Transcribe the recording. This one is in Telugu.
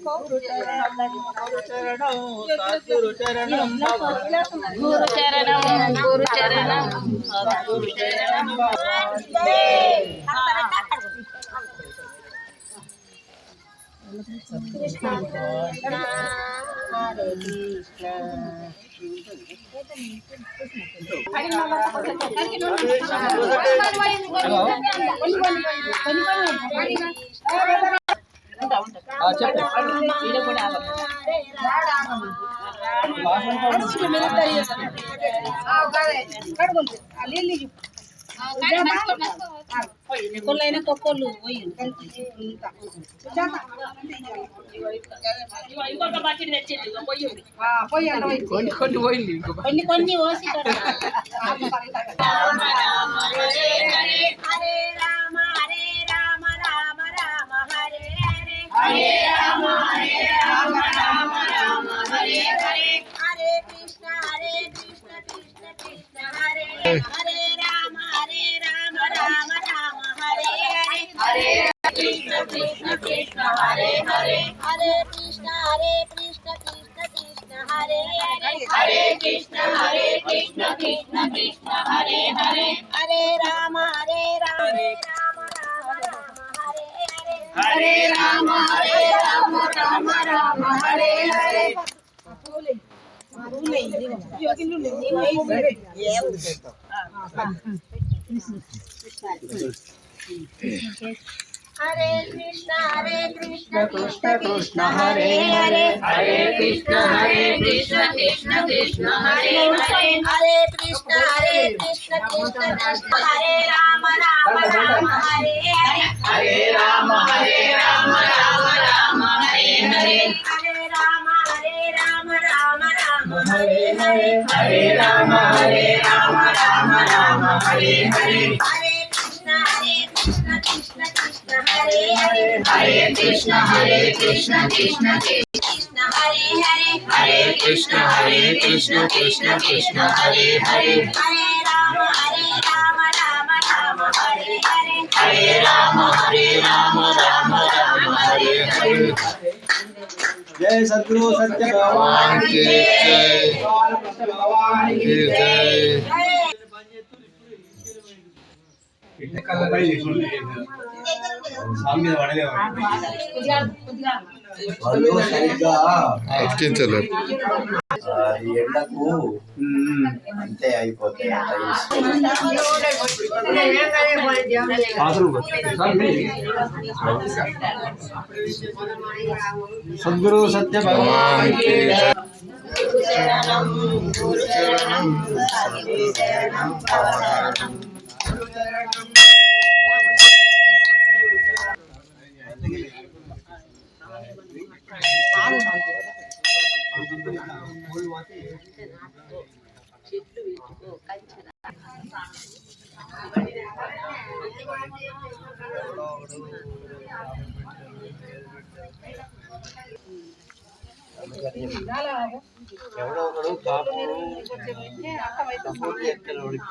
గురు చరణం గురు చరణం సద్గురు చరణం కృష్ణ హరే కొల్లైన కొక్కలు కొన్ని పోయింది కొన్ని పోసి హరే రామ హరే రామ రామ రామ హరే హరే హరే రామ రామ రామ హరే హరే హరే కృష్ణ కృష్ణ కృష్ణ హరే హరే రామ రామ రామ హరే హరే హరే కృష్ణ కృష్ణ హరే హరే హరే కృష్ణ కృష్ణ కృష్ణ హరే హరే హరే కృష్ణ కృష్ణ కృష్ణ హరే హరే హరే రామ రామ హరే రామ రామ రామ హరే హరే हरे कृष्ण कृष्ण कृष्ण हरे हरे हरे कृष्ण कृष्ण कृष्ण हरे हरे हरे कृष्ण कृष्ण कृष्ण हरे राम राम हरे हरे हरे राम राम राम हरे हरे हरे राम राम हरे हरे हरे राम राम हरे हरे हरे कृष्ण कृष्ण कृष्ण हरे हरे हरे कृष्ण कृष्ण कृष्ण हरे हरे हरे कृष्ण कृष्ण कृष्ण हरे हरे हरे राम राम राम हरे हरे हरे राम राम हरे हरे। जय सद्गुरु सत्य भगवान की जय, भगवान की जय। వాళ్ళు సరిగ్గా ఎక్కించలేదు ఎండకు అంతే అయిపోతాయి. సద్గురు సత్య భగవాన్ కి ఎవడో ఒకడు కాపు సపోర్ట్ చేస్తాడు వాడికి.